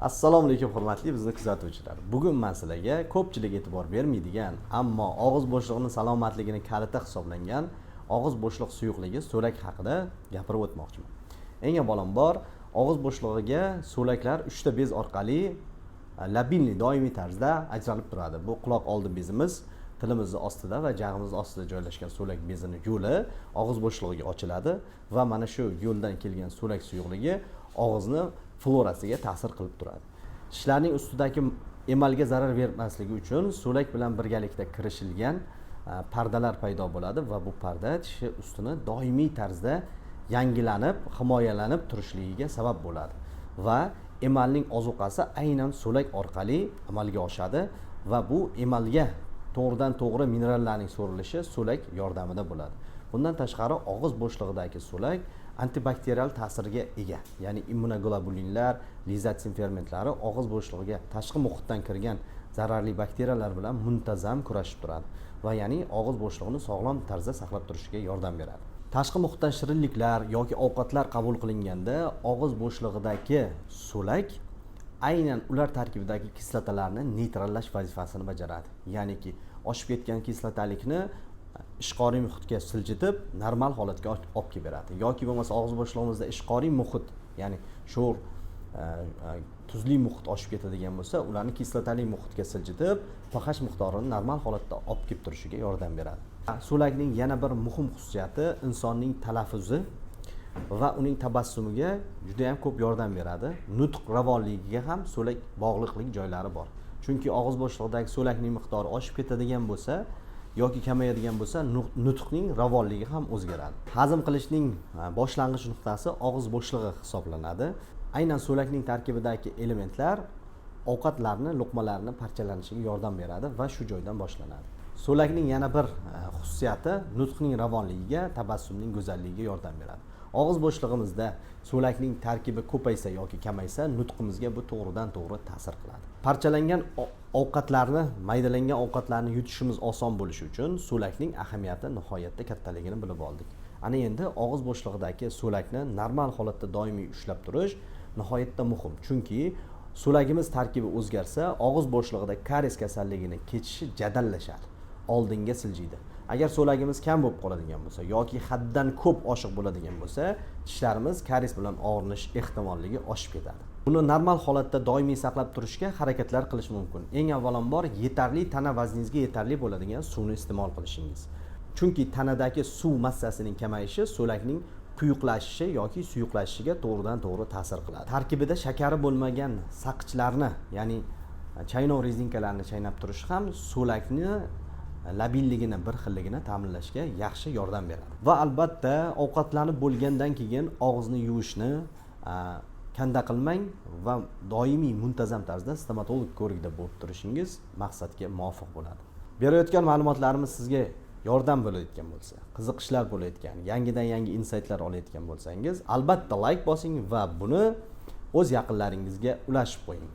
Assalomu alaykum hurmatli bizni kuzatuvchilar. Bugun men sizlarga ko'pchilik e'tibor bermaydigan, ammo og'iz bo'shlig'ining salomatligini kaliti hisoblangan og'iz bo'shliq suyuqligi so'lak haqida gapirib o'tmoqchiman. Eng avvalambor, og'iz bo'shlig'iga so'laklar 3 ta bez orqali labilniy doimiy tarzda ajralib turadi. Bu quloq oldi bezimiz, tilimiz ostida va jag'imiz ostida joylashgan so'lak bezining yo'li og'iz bo'shlig'iga ochiladi va mana shu yo'ldan kelgan so'lak suyuqligi og'izni florasiga ta'sir qilib turadi. Tishlarning ustidagi emalga zarar bermasligi uchun so'lak bilan birgalikda kirishilgan pardalar paydo bo'ladi va bu parda tish ustini doimiy tarzda yangilanib, himoyalanib turishligiga sabab bo'ladi va emalning ozuqasi aynan so'lak orqali amalga oshadi va bu emalga to'g'ridan to'g'ri minerallarning so'rilishi so'lak yordamida bo'ladi. Bundan tashqari og'iz bo'shlig'idagi so'lak antibakterial ta'sirga ega, ya'ni immunoglobulinlar, lizatsin fermentlari og'iz bo'shlig'iga tashqi muhitdan kirgan zararli bakteriyalar bilan muntazam kurashib turadi va ya'ni og'iz bo'shlig'ini sog'lom tarzda saqlab turishiga yordam beradi. Tashqi muhitdan shirinliklar yoki ovqatlar qabul qilinganda og'iz bo'shlig'idagi so'lak aynan ular tarkibidagi kislotalarni neytrallash vazifasini bajaradi. Ya'niki oshib ketgan kislotalikni ishqoriy muhitga siljitib normal holatga olib kelib beradi. Yoki bo'lmasa og'iz bo'shlig'imizda ishqoriy muhit, ya'ni sho'r tuzli muhit oshib ketadigan bo'lsa, ularni kislotali muhitga siljitib pH miqdorini normal holatda olib kelib turishiga yordam beradi. So'lakning yana bir muhim xususiyati insonning talaffuzi va uning tabassumiga juda ham ko'p yordam beradi. Nutq ravonligiga ham so'lak bog'liqlik joylari bor. Chunki og'iz bo'shlig'idagi so'lakning miqdori oshib ketadigan bo'lsa yoki kamayadigan bo'lsa, nutqning ravonligi ham o'zgaradi. Hazm qilishning boshlang'ich nuqtasi og'iz bo'shlig'i hisoblanadi. Aynan so'lakning tarkibidagi elementlar ovqatlarni, luqmalarni parchalanishiga yordam beradi va shu joydan boshlanadi. So'lakning yana bir xususiyati nutqning ravonligiga, tabassumning go'zalligiga yordam beradi. Og'iz bo'shlig'imizda so'lakning tarkibi ko'paysa yoki kamaysa, nutqimizga bu to'g'ridan to'g'ri ta'sir qiladi. Parchalangan ovqatlarni, maydalangan ovqatlarni yutishimiz oson bo'lishi uchun so'lakning ahamiyati nihoyatda kattaligini bilib oldik. Ana endi og'iz bo'shlig'idagi so'lakni normal holatda doimiy ushlab turish nihoyatda muhim. Chunki so'lagimiz tarkibi o'zgarsa, og'iz bo'shlig'ida karies kasalligini kechishi jadallashadi, oldinga siljiydi. Agar so'lagimiz kam bo'lib qoladigan bo'lsa yoki haddan ko'p oshiq bo'ladigan bo'lsa, tishlarimiz karies bilan og'rinish ehtimolligi oshib ketadi. Buni normal holatda doimiy saqlab turishga harakatlar qilish mumkin. Eng avvalambor yetarli tana vazningizga yetarli bo'ladigan suvni iste'mol qilishingiz. Chunki tanadagi suv massasining kamayishi so'lakning quyuqlashishi yoki suyuqlashishiga to'g'ridan to'g'ri ta'sir qiladi. Tarkibida shakari bo'lmagan saqqichlarni, ya'ni chaynov rezinkalarni chaynab turish ham so'lakni labilligini, bir xilligini ta'minlashga yaxshi yordam beradi. Va albatta, ovqatlanib bo'lgandan keyin og'izni yuvishni kanda qilmang va doimiy muntazam tarzda stomatolog ko'rigida bo'lib turishingiz maqsadga muvofiq bo'ladi. Berayotgan ma'lumotlarimiz sizga yordam bo'layotgan bo'lsa, qiziqishlar bo'layotgan, yangidan yangi insaytlar olayotgan bo'lsangiz, albatta like bosing va buni o'z yaqinlaringizga ulashib qo'ying.